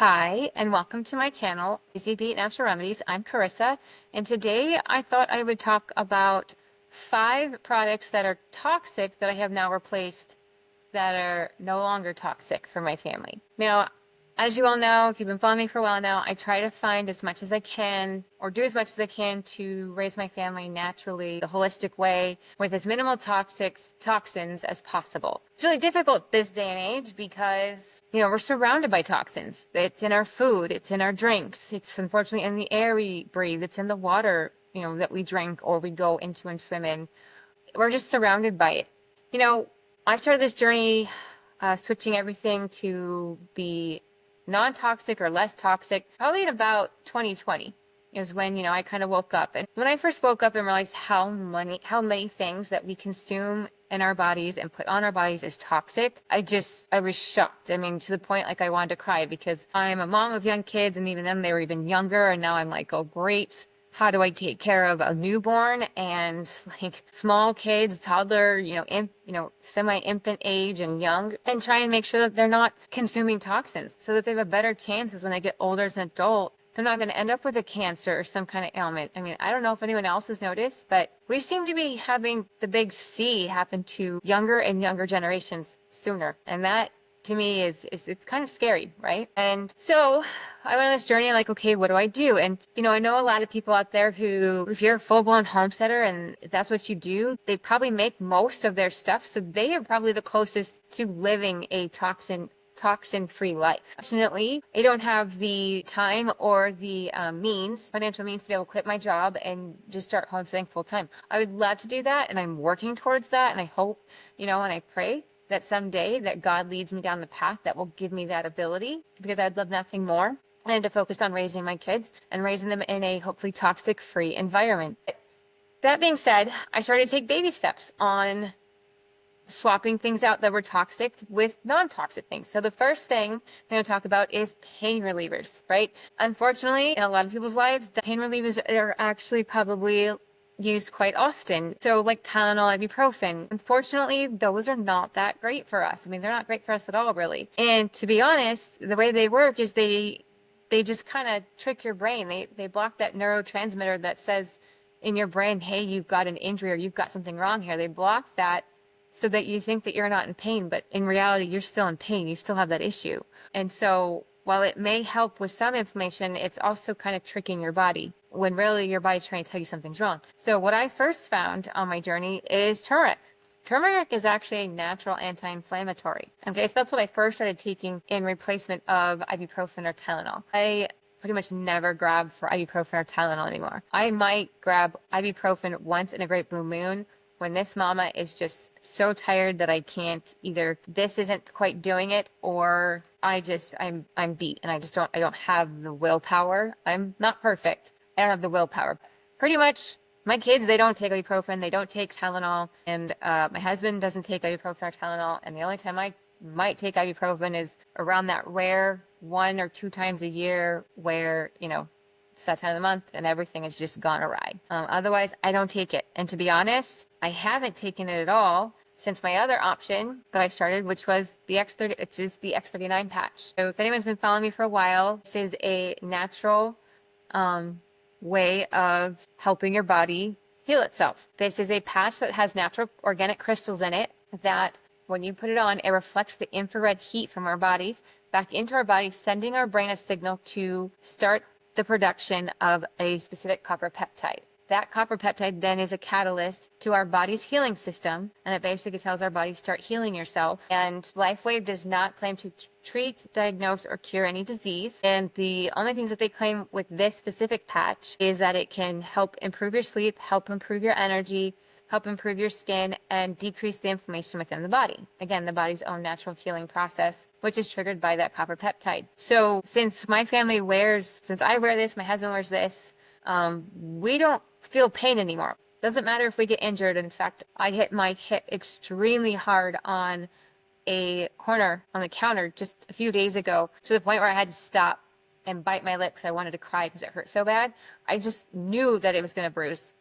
Hi, and welcome to my channel, Easy Beat Natural Remedies. I'm Karissa, and today I thought I would talk about 5 products that are toxic that I have now replaced that are no longer toxic for my family. Now, as you all know, if you've been following me for a while now, I try to find as much as I can or do as much as I can to raise my family naturally, the holistic way, with as minimal toxins as possible. It's really difficult this day and age because, we're surrounded by toxins. It's in our food, it's in our drinks, it's unfortunately in the air we breathe, it's in the water, that we drink or we go into and swim in. We're just surrounded by it. I started this journey switching everything to be non-toxic or less toxic probably in about 2020 is when I kind of woke up. And when I first woke up and realized how many things that we consume in our bodies and put on our bodies is toxic, I was shocked. I mean, to the point like I wanted to cry, because I'm a mom of young kids, and even then they were even younger, and now I'm like, oh great, how do I take care of a newborn and like small kids, toddler, semi-infant age and young, and try and make sure that they're not consuming toxins so that they have a better chances when they get older as an adult. They're not going to end up with a cancer or some kind of ailment. I mean, I don't know if anyone else has noticed, but we seem to be having the big C happen to younger and younger generations sooner. And that, to me, it's kind of scary, right? And so I went on this journey like, okay, what do I do? And, I know a lot of people out there who, if you're a full-blown homesteader and that's what you do, they probably make most of their stuff. So they are probably the closest to living a toxin-free life. Fortunately, I don't have the time or the financial means to be able to quit my job and just start homesteading full-time. I would love to do that, and I'm working towards that, and I hope, and I pray that someday that God leads me down the path that will give me that ability, because I'd love nothing more than to focus on raising my kids and raising them in a hopefully toxic-free environment. That being said, I started to take baby steps on swapping things out that were toxic with non-toxic things. So the first thing I'm going to talk about is pain relievers, right? Unfortunately, in a lot of people's lives, the pain relievers are actually probably used quite often. So like Tylenol, ibuprofen. Unfortunately, those are not that great for us. I mean, they're not great for us at all, really. And to be honest, the way they work is they just kind of trick your brain. They block that neurotransmitter that says in your brain, hey, you've got an injury or you've got something wrong here. They block that so that you think that you're not in pain, but in reality, you're still in pain. You still have that issue. And so while it may help with some inflammation, it's also kind of tricking your body when really your body's trying to tell you something's wrong. So what I first found on my journey is turmeric. Turmeric is actually a natural anti-inflammatory. Okay, so that's what I first started taking in replacement of ibuprofen or Tylenol. I pretty much never grab for ibuprofen or Tylenol anymore. I might grab ibuprofen once in a great blue moon when this mama is just so tired that I can't, either this isn't quite doing it, or I'm beat and I don't have the willpower. I'm not perfect. I don't have the willpower. Pretty much my kids, they don't take ibuprofen, they don't take Tylenol, and my husband doesn't take ibuprofen or Tylenol, and the only time I might take ibuprofen is around that rare 1 or 2 times a year where, it's that time of the month and everything has just gone awry. Otherwise, I don't take it. And to be honest, I haven't taken it at all since my other option that I started, which was the X30, which is the X39 patch. So if anyone's been following me for a while, this is a natural way of helping your body heal itself. This is a patch that has natural organic crystals in it that when you put it on, it reflects the infrared heat from our bodies back into our bodies, sending our brain a signal to start the production of a specific copper peptide. That copper peptide then is a catalyst to our body's healing system, and it basically tells our body, start healing yourself. And LifeWave does not claim to treat, diagnose, or cure any disease. And the only things that they claim with this specific patch is that it can help improve your sleep, help improve your energy, help improve your skin, and decrease the inflammation within the body. Again, the body's own natural healing process, which is triggered by that copper peptide. So since I wear this, my husband wears this, we don't feel pain anymore. Doesn't matter if we get injured. In fact, I hit my hip extremely hard on a corner on the counter just a few days ago, to the point where I had to stop and bite my lip because I wanted to cry because it hurt so bad. I just knew that it was going to bruise.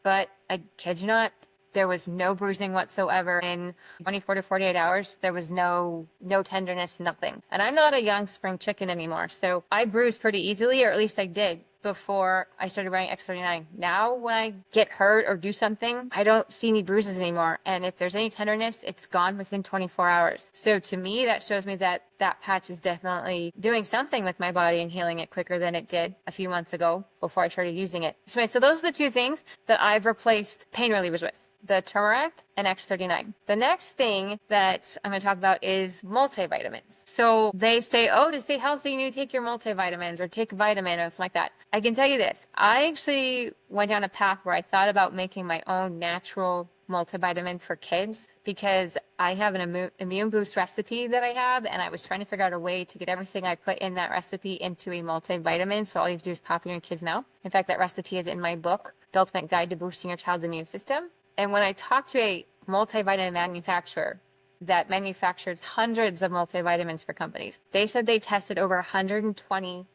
But I kid you not, There was no bruising whatsoever. In 24 to 48 hours, there was no tenderness, nothing. And I'm not a young spring chicken anymore, so I bruise pretty easily, or at least I did before I started wearing X39. Now, when I get hurt or do something, I don't see any bruises anymore. And if there's any tenderness, it's gone within 24 hours. So to me, that shows me that that patch is definitely doing something with my body and healing it quicker than it did a few months ago before I started using it. So those are the two things that I've replaced pain relievers with: the turmeric and X39. The next thing that I'm going to talk about is multivitamins. So they say, oh, to stay healthy, you need to take your multivitamins or take a vitamin or something like that. I can tell you this. I actually went down a path where I thought about making my own natural multivitamin for kids, because I have an immune boost recipe that I have, and I was trying to figure out a way to get everything I put in that recipe into a multivitamin. So all you have to do is pop it in your kid's mouth. In fact, that recipe is in my book, The Ultimate Guide to Boosting Your Child's Immune System. And when I talked to a multivitamin manufacturer that manufactures hundreds of multivitamins for companies, they said they tested over 120,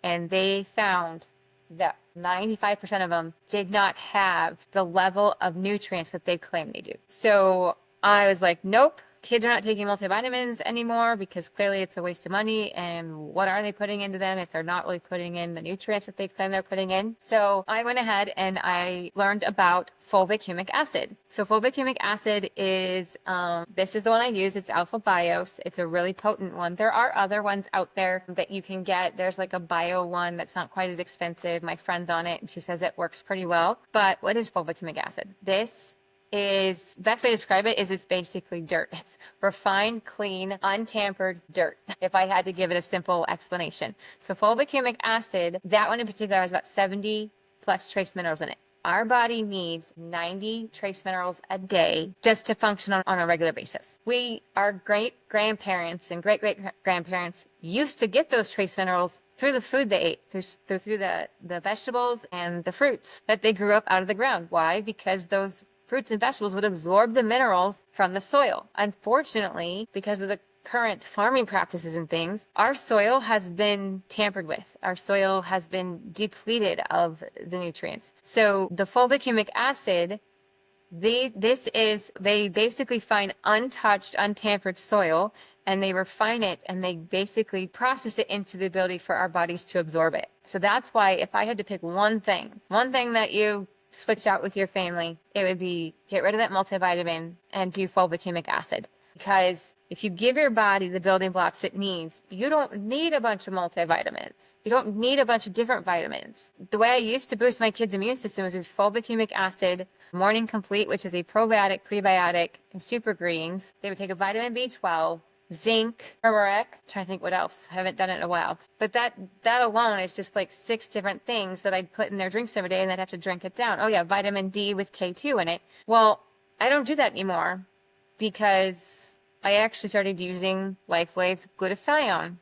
and they found that 95% of them did not have the level of nutrients that they claim they do. So I was like, nope. Kids are not taking multivitamins anymore, because clearly it's a waste of money, and what are they putting into them if they're not really putting in the nutrients that they claim they're putting in? So I went ahead and I learned about fulvic humic acid. So fulvic humic acid is, this is the one I use. It's Alpha Bios. It's a really potent one. There are other ones out there that you can get. There's like a bio one that's not quite as expensive. My friend's on it and she says it works pretty well. But what is fulvic humic acid? This is, best way to describe it is it's basically dirt. It's refined, clean, untampered dirt, if I had to give it a simple explanation. So fulvic humic acid, that one in particular, has about 70 plus trace minerals in it. Our body needs 90 trace minerals a day just to function on a regular basis. Our great-grandparents and great-great-grandparents used to get those trace minerals through the food they ate, through the vegetables and the fruits that they grew up out of the ground. Why? Because those fruits and vegetables would absorb the minerals from the soil. Unfortunately, because of the current farming practices and things, our soil has been tampered with. Our soil has been depleted of the nutrients. So the fulvic humic acid, they basically find untouched, untampered soil, and they refine it, and they basically process it into the ability for our bodies to absorb it. So that's why, if I had to pick one thing that you switch out with your family, it would be get rid of that multivitamin and do fulvic humic acid. Because if you give your body the building blocks it needs, you don't need a bunch of multivitamins. You don't need a bunch of different vitamins. The way I used to boost my kids' immune system was with fulvic humic acid, Morning Complete, which is a probiotic, prebiotic, and super greens. They would take a vitamin B12, zinc, turmeric. I'm trying to think what else. I haven't done it in a while. But that alone is just like 6 different things that I'd put in their drinks every day, and they'd have to drink it down. Oh yeah, vitamin D with K2 in it. Well, I don't do that anymore, because I actually started using LifeWave's glutathione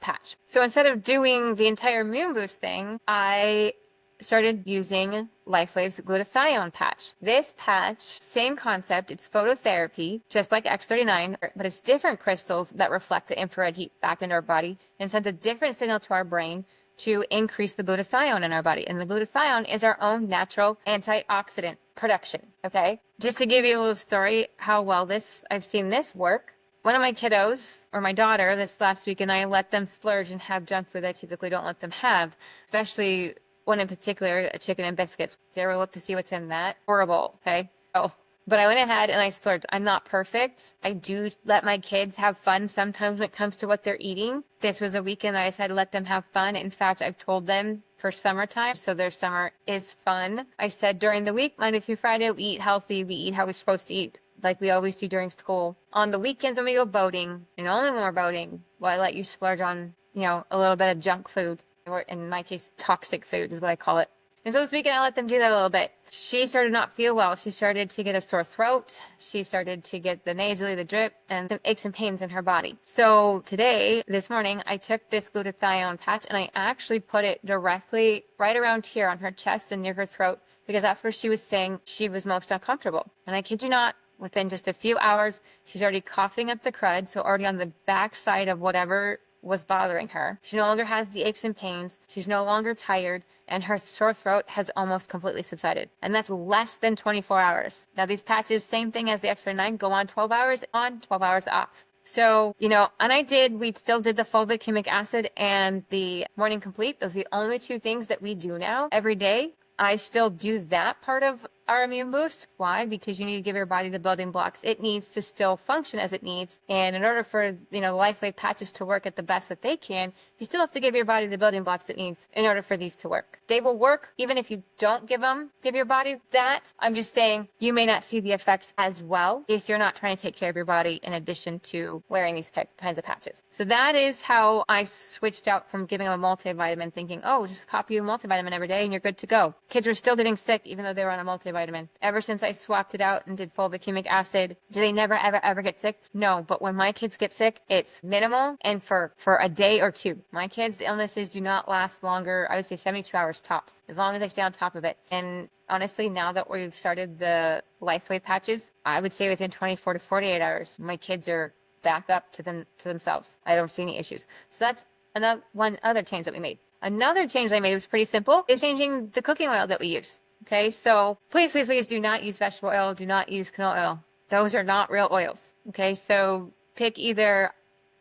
patch. So instead of doing the entire immune boost thing, I started using LifeWave's glutathione patch. This patch, same concept, it's phototherapy, just like X39, but it's different crystals that reflect the infrared heat back into our body and sends a different signal to our brain to increase the glutathione in our body. And the glutathione is our own natural antioxidant production, okay? Just to give you a little story how well I've seen this work. One of my kiddos, or my daughter, this last week, and I let them splurge and have junk food that I typically don't let them have, especially one in particular, a chicken and biscuits. If you ever look to see what's in that, horrible, okay? Oh, but I went ahead and I splurged. I'm not perfect. I do let my kids have fun sometimes when it comes to what they're eating. This was a weekend that I decided to let them have fun. In fact, I've told them for summertime, so their summer is fun. I said during the week, Monday through Friday, we eat healthy. We eat how we're supposed to eat, like we always do during school. On the weekends when we go boating, and only when we're boating, well, I let you splurge on, a little bit of junk food. Or in my case, toxic food is what I call it. And so this weekend, I let them do that a little bit. She started not feel well. She started to get a sore throat. She started to get the nasally, the drip, and some aches and pains in her body. So this morning, I took this glutathione patch and I actually put it directly right around here on her chest and near her throat, because that's where she was saying she was most uncomfortable. And I kid you not, within just a few hours, she's already coughing up the crud. So already on the back side of whatever was bothering her. She no longer has the aches and pains. She's no longer tired, and her sore throat has almost completely subsided. And that's less than 24 hours. Now, these patches, same thing as the Extra 9, go on 12 hours on, 12 hours off. So, and we still did the fulvic acid and the morning complete. Those are the only two things that we do now every day. I still do that part of our immune boost. Why? Because you need to give your body the building blocks it needs to still function as it needs. And in order for, LifeWave patches to work at the best that they can, you still have to give your body the building blocks it needs in order for these to work. They will work even if you don't give your body that. I'm just saying you may not see the effects as well if you're not trying to take care of your body in addition to wearing these kinds of patches. So that is how I switched out from giving them a multivitamin, thinking, oh, just pop you a multivitamin every day and you're good to go. Kids were still getting sick even though they were on a multivitamin. Ever since I swapped it out and did fulvic acid, do they never, ever get sick? No, but when my kids get sick, it's minimal and for a day or two. My kids, the illnesses do not last longer, I would say 72 hours tops, as long as I stay on top of it. And honestly, now that we've started the LifeWave patches, I would say within 24 to 48 hours, my kids are back up to themselves. I don't see any issues. So that's one other change that we made. Another change I made was pretty simple, is changing the cooking oil that we use. Okay, so please do not use vegetable oil. Do not use canola oil. Those are not real oils. Okay, so pick either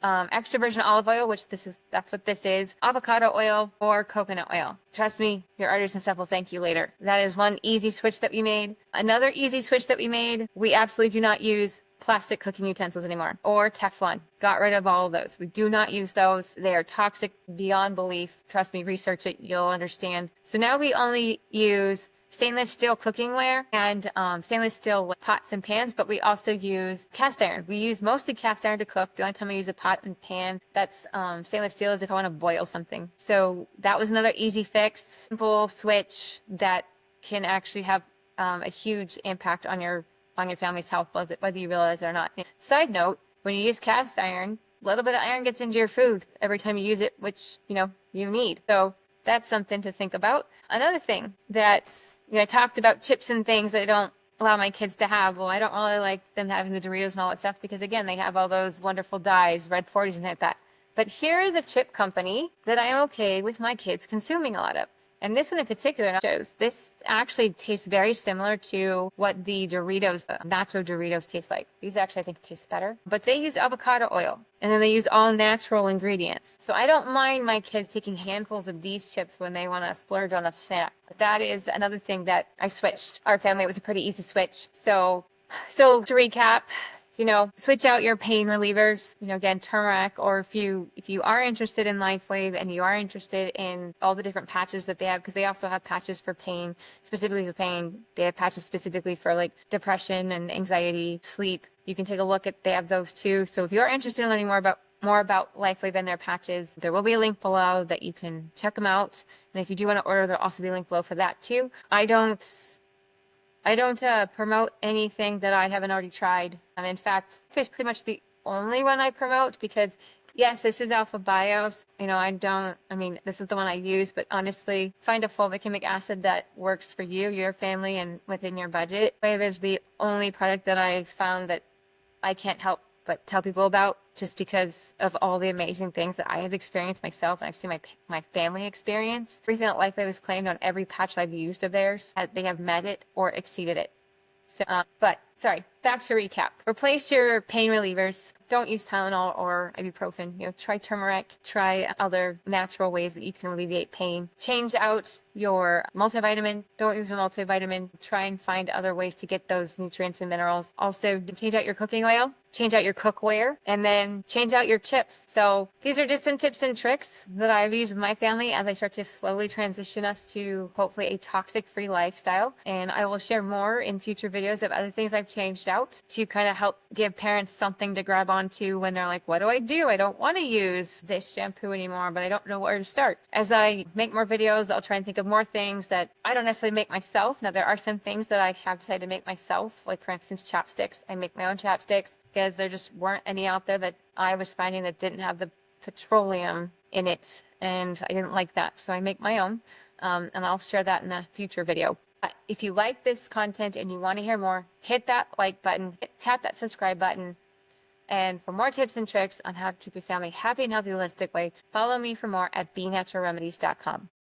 extra virgin olive oil, which that's what this is, avocado oil, or coconut oil. Trust me, your arteries and stuff will thank you later. That is one easy switch that we made. Another easy switch that we made, we absolutely do not use plastic cooking utensils anymore, or Teflon. Got rid of all of those. We do not use those. They are toxic beyond belief. Trust me, research it, you'll understand. So now we only use stainless steel cookware and stainless steel pots and pans, but we also use cast iron. We use mostly cast iron to cook. The only time I use a pot and pan that's stainless steel is if I want to boil something. So that was another easy fix, simple switch that can actually have a huge impact on your family's health, whether you realize it or not. Side note, when you use cast iron, a little bit of iron gets into your food every time you use it, which, you need. So that's something to think about. Another thing that, I talked about chips and things that I don't allow my kids to have. Well, I don't really like them having the Doritos and all that stuff because, again, they have all those wonderful dyes, red 40s and like that. But here is a chip company that I am okay with my kids consuming a lot of. And this one in particular, nachos, this actually tastes very similar to what the Doritos, nacho Doritos taste like. These actually, I think, taste better. But they use avocado oil, and then they use all natural ingredients. So I don't mind my kids taking handfuls of these chips when they want to splurge on a snack. But that is another thing that I switched. Our family, it was a pretty easy switch. So to recap, switch out your pain relievers, again, turmeric, or if you are interested in LifeWave and you are interested in all the different patches that they have, because they also have patches for pain, specifically for pain. They have patches specifically for like depression and anxiety, sleep. You can take a look they have those too. So if you are interested in learning more about LifeWave and their patches, there will be a link below that you can check them out. And if you do want to order, there'll also be a link below for that too. I don't promote anything that I haven't already tried. In fact, it's pretty much the only one I promote because, yes, this is Alpha Bios. This is the one I use, but honestly, find a fulvic acid that works for you, your family, and within your budget. LifeWave is the only product that I found that I can't help but tell people about just because of all the amazing things that I have experienced myself and I've seen my family experience. Everything that LifeWave has claimed on every patch I've used of theirs, they have met it or exceeded it. So, back to recap. Replace your pain relievers. Don't use Tylenol or ibuprofen. Try turmeric. Try other natural ways that you can alleviate pain. Change out your multivitamin. Don't use a multivitamin. Try and find other ways to get those nutrients and minerals. Also, change out your cooking oil. Change out your cookware, and then change out your chips. So these are just some tips and tricks that I've used with my family as I start to slowly transition us to hopefully a toxic-free lifestyle. And I will share more in future videos of other things I've changed out to kind of help give parents something to grab onto when they're like, what do? I don't want to use this shampoo anymore, but I don't know where to start. As I make more videos, I'll try and think of more things that I don't necessarily make myself. Now, there are some things that I have decided to make myself, like for instance, chapsticks. I make my own chapsticks because there just weren't any out there that I was finding that didn't have the petroleum in it, and I didn't like that, so I make my own, and I'll share that in a future video. If you like this content and you want to hear more, hit that like button, tap that subscribe button, And for more tips and tricks on how to keep your family happy and healthy holistic way, follow me for more at benaturalremedies.com.